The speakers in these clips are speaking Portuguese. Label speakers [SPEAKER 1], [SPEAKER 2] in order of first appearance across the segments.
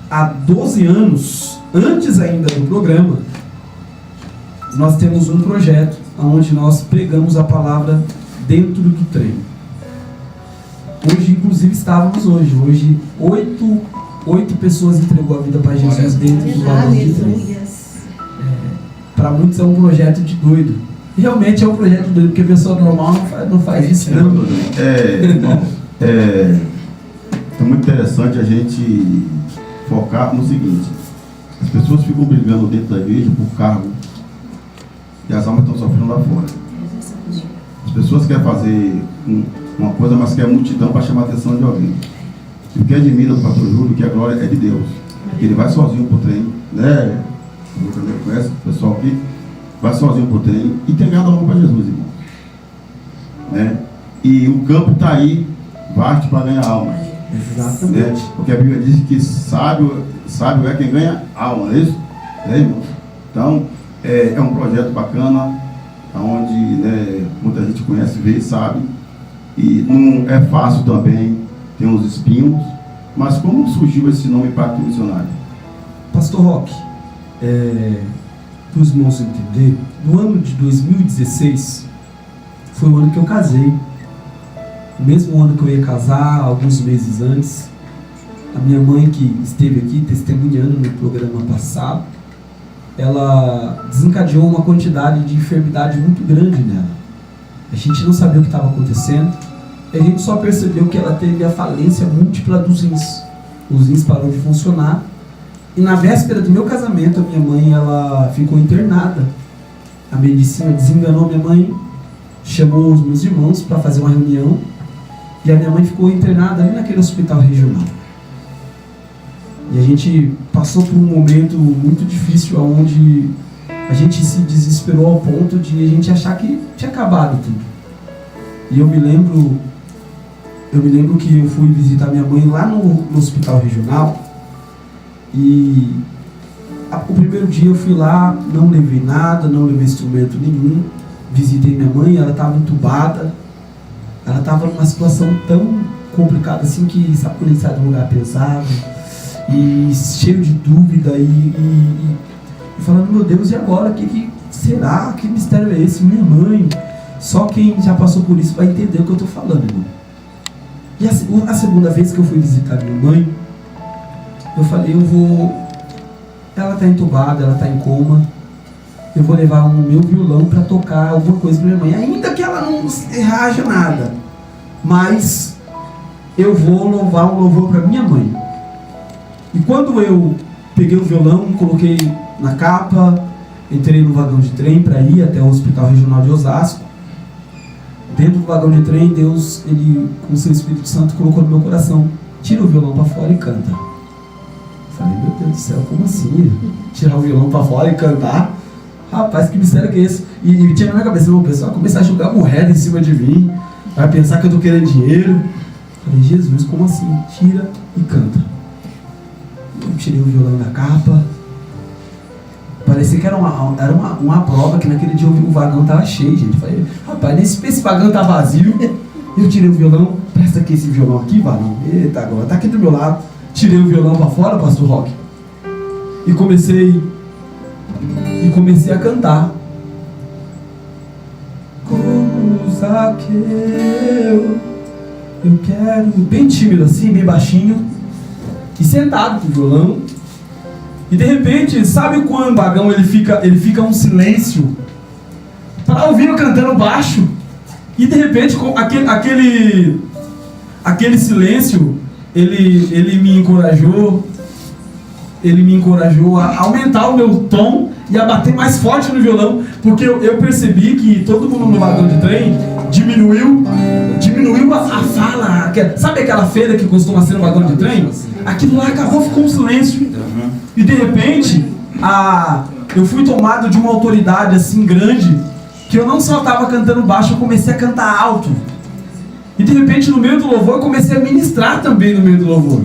[SPEAKER 1] Há 12 anos, antes ainda do programa, nós temos um projeto onde nós pregamos a palavra dentro do trem. Hoje, inclusive, hoje 8 pessoas entregou a vida para Jesus dentro do vagão de trem. Para muitos é um projeto de doido. Realmente é um projeto de doido, porque a pessoa normal não faz isso, não.
[SPEAKER 2] É muito interessante a gente focar no seguinte: as pessoas ficam brigando dentro da igreja por cargo e as almas estão sofrendo lá fora. As pessoas querem fazer uma coisa, mas querem multidão para chamar a atenção de alguém. E o que admira do pastor Júlio, que a glória é de Deus, porque ele vai sozinho pro trem, né? Você também conhece o pessoal aqui, vai sozinho pro trem e tem ganhado alma para Jesus, irmão. Né? E o campo está aí, vasto para ganhar alma.
[SPEAKER 1] Exatamente.
[SPEAKER 2] Né? Porque a Bíblia diz que sábio é quem ganha alma, não é isso? Irmão? Então, é um projeto bacana, onde, né, muita gente conhece, vê, sabe, e não é fácil também, tem uns espinhos, mas como surgiu esse nome Pacto Missionário?
[SPEAKER 1] Pastor Roque, para os irmãos entenderem, no ano de 2016 foi o ano que eu casei. O mesmo ano que eu ia casar, alguns meses antes, a minha mãe, que esteve aqui testemunhando no programa passado, ela desencadeou uma quantidade de enfermidade muito grande nela. A gente não sabia o que estava acontecendo, a gente só percebeu que ela teve a falência múltipla dos rins. Os rins pararam de funcionar, e na véspera do meu casamento, a minha mãe, ela ficou internada. A medicina desenganou minha mãe, chamou os meus irmãos para fazer uma reunião, e a minha mãe ficou internada ali naquele hospital regional. E a gente passou por um momento muito difícil, onde a gente se desesperou ao ponto de a gente achar que tinha acabado tudo. E eu me lembro que eu fui visitar minha mãe lá no hospital regional, e o primeiro dia eu fui lá, não levei nada, não levei instrumento nenhum, visitei minha mãe, ela estava entubada, ela estava numa situação tão complicada assim, que sabe quando a gente sai de um lugar pesado, e cheio de dúvida, e falando, meu Deus, e agora? Que será? Que mistério é esse? Minha mãe. Só quem já passou por isso vai entender o que eu estou falando, irmão. E a segunda vez que eu fui visitar minha mãe, eu falei, ela está entubada, ela está em coma, eu vou levar o meu violão para tocar alguma coisa para minha mãe, ainda que ela não reaja nada, mas eu vou louvar um louvor para minha mãe. E quando eu peguei o violão, coloquei na capa, entrei no vagão de trem para ir até o Hospital Regional de Osasco, dentro do vagão de trem, Deus, ele, com o seu Espírito Santo, colocou no meu coração, tira o violão para fora e canta. Eu falei, meu Deus do céu, como assim? Tirar o violão para fora e cantar? Rapaz, que mistério que é esse? E tinha na minha cabeça, o pessoal vai começar a jogar moeda em cima de mim, vai pensar que eu estou querendo dinheiro. Eu falei, Jesus, como assim? Tira e canta. Eu tirei o violão da capa, parecia que era uma prova, que naquele dia o vagão estava cheio, gente. Eu falei, rapaz, esse vagão tá vazio. Eu tirei o violão, presta aqui esse violão aqui, vagão. Eita, agora tá aqui do meu lado. Tirei o violão para fora, pastor Roque, e comecei a cantar. Como Zaqueu, eu quero, bem tímido assim, bem baixinho, e sentado com o violão. E de repente, sabe quando o vagão ele fica um silêncio para ouvir eu cantando baixo? E de repente, aquele silêncio, ele me encorajou a aumentar o meu tom e a bater mais forte no violão, porque eu percebi que todo mundo no vagão de trem diminuiu a fala. Sabe aquela feira que costuma ser no vagão de trem? Aquilo lá acabou, ficou um silêncio. E de repente, eu fui tomado de uma autoridade assim grande, que eu não só estava cantando baixo, eu comecei a cantar alto. E de repente, no meio do louvor, eu comecei a ministrar também no meio do louvor.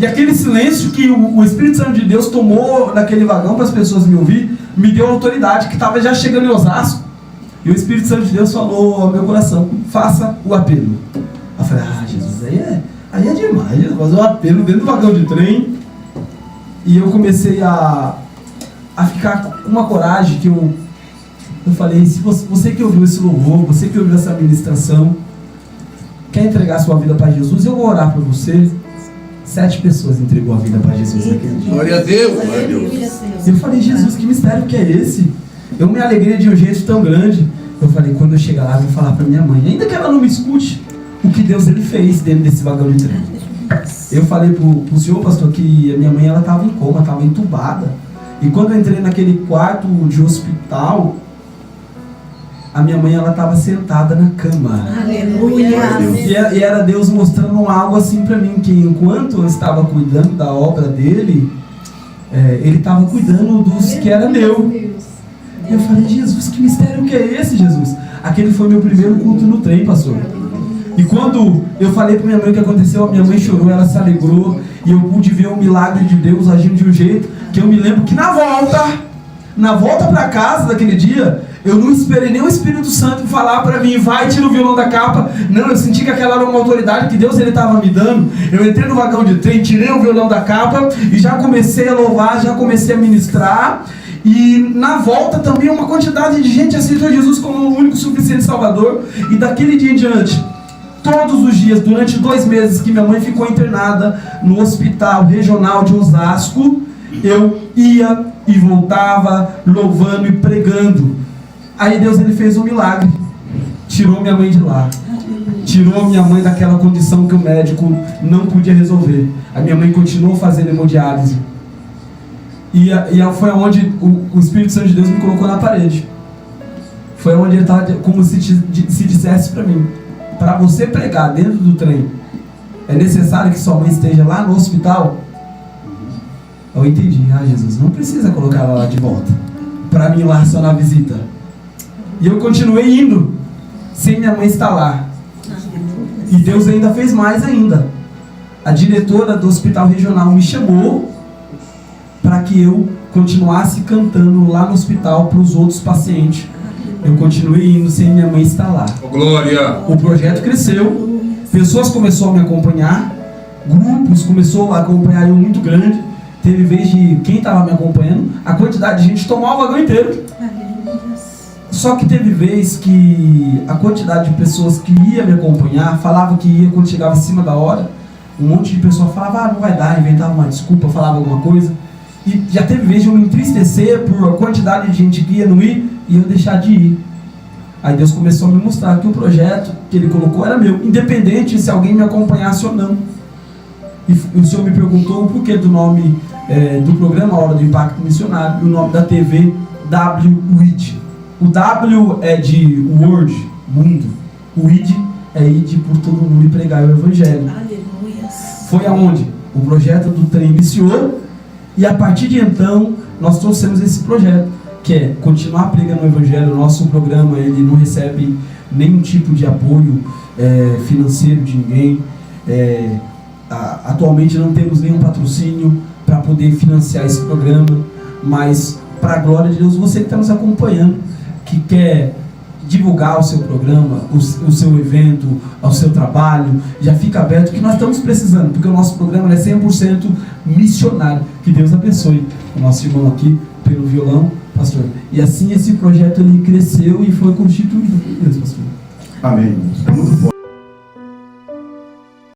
[SPEAKER 1] E aquele silêncio que o Espírito Santo de Deus tomou naquele vagão para as pessoas me ouvir, me deu autoridade, que estava já chegando em Osasco. E o Espírito Santo de Deus falou ao meu coração, faça o apelo. Eu falei, Jesus, Aí é demais, fazer um apelo dentro do vagão de trem. E eu comecei a ficar com uma coragem que eu falei, se você que ouviu esse louvor, você que ouviu essa ministração, quer entregar sua vida para Jesus, eu vou orar por você. 7 pessoas entregou a vida para Jesus naquele dia.
[SPEAKER 3] Glória a Deus, glória a Deus.
[SPEAKER 1] Eu falei, Jesus, que mistério que é esse? Eu me alegrei de um jeito tão grande. Eu falei, quando eu chegar lá, eu vou falar para minha mãe, ainda que ela não me escute, o que Deus ele fez dentro desse vagão de trem. Eu falei pro senhor, pastor, que a minha mãe ela estava em coma, estava entubada. E quando eu entrei naquele quarto de hospital, a minha mãe ela estava sentada na cama.
[SPEAKER 4] Aleluia.
[SPEAKER 1] E era Deus mostrando algo assim para mim, que enquanto eu estava cuidando da obra dele, ele estava cuidando dos que era meu. E eu falei, Jesus, que mistério que é esse, Jesus? Aquele foi meu primeiro culto no trem, pastor. E quando eu falei para minha mãe o que aconteceu, a minha mãe chorou, ela se alegrou, e eu pude ver o milagre de Deus agindo de um jeito que eu me lembro que na volta para casa daquele dia, eu não esperei nem o Espírito Santo falar para mim, vai, tira o violão da capa. Não, eu senti que aquela era uma autoridade que Deus ele estava me dando. Eu entrei no vagão de trem, tirei o violão da capa e já comecei a louvar, já comecei a ministrar. E na volta também uma quantidade de gente aceitou Jesus como o único suficiente Salvador. E daquele dia em diante, todos os dias, durante 2 meses que minha mãe ficou internada no hospital regional de Osasco, eu ia e voltava louvando e pregando. Aí Deus ele fez um milagre, tirou minha mãe de lá, tirou minha mãe daquela condição que o médico não podia resolver. A minha mãe continuou fazendo hemodiálise. E foi onde o Espírito Santo de Deus me colocou na parede. Foi onde ele estava, como se dissesse para mim, para você pregar dentro do trem, é necessário que sua mãe esteja lá no hospital? Eu entendi, Jesus, não precisa colocar ela lá de volta, para mim lá só na visita. E eu continuei indo, sem minha mãe estar lá. E Deus ainda fez mais ainda. A diretora do hospital regional me chamou para que eu continuasse cantando lá no hospital para os outros pacientes. Eu continuei indo sem minha mãe estar lá.
[SPEAKER 3] Glória!
[SPEAKER 1] O projeto cresceu, pessoas começaram a me acompanhar, grupos começaram a acompanhar eu muito grande. Teve vez de quem estava me acompanhando, a quantidade de gente tomar o vagão inteiro. Só que teve vez que a quantidade de pessoas que ia me acompanhar, falava que ia quando chegava em cima da hora, um monte de pessoas falava, não vai dar, inventava uma desculpa, falava alguma coisa. E já teve vez de eu me entristecer por a quantidade de gente que ia não ir e eu deixar de ir. Aí Deus começou a me mostrar que o projeto que Ele colocou era meu, independente se alguém me acompanhasse ou não. E o Senhor me perguntou o porquê do nome do programa Hora do Impacto Missionário e o nome da TV WID. O W é de Word, mundo. O ID é ir por todo mundo e pregar o Evangelho.
[SPEAKER 4] Aleluia.
[SPEAKER 1] Foi aonde o projeto do trem iniciou e a partir de então nós trouxemos esse projeto, que é continuar pregando o Evangelho. O nosso programa ele não recebe nenhum tipo de apoio financeiro de ninguém. Atualmente não temos nenhum patrocínio para poder financiar esse programa, mas para a glória de Deus, você que está nos acompanhando, que quer divulgar o seu programa, o seu evento, o seu trabalho, já fica aberto, que nós estamos precisando, porque o nosso programa é 100% missionário. Que Deus abençoe o nosso irmão aqui pelo violão, pastor. E assim esse projeto ele cresceu e foi constituído por Deus, pastor.
[SPEAKER 2] Amém. É muito forte.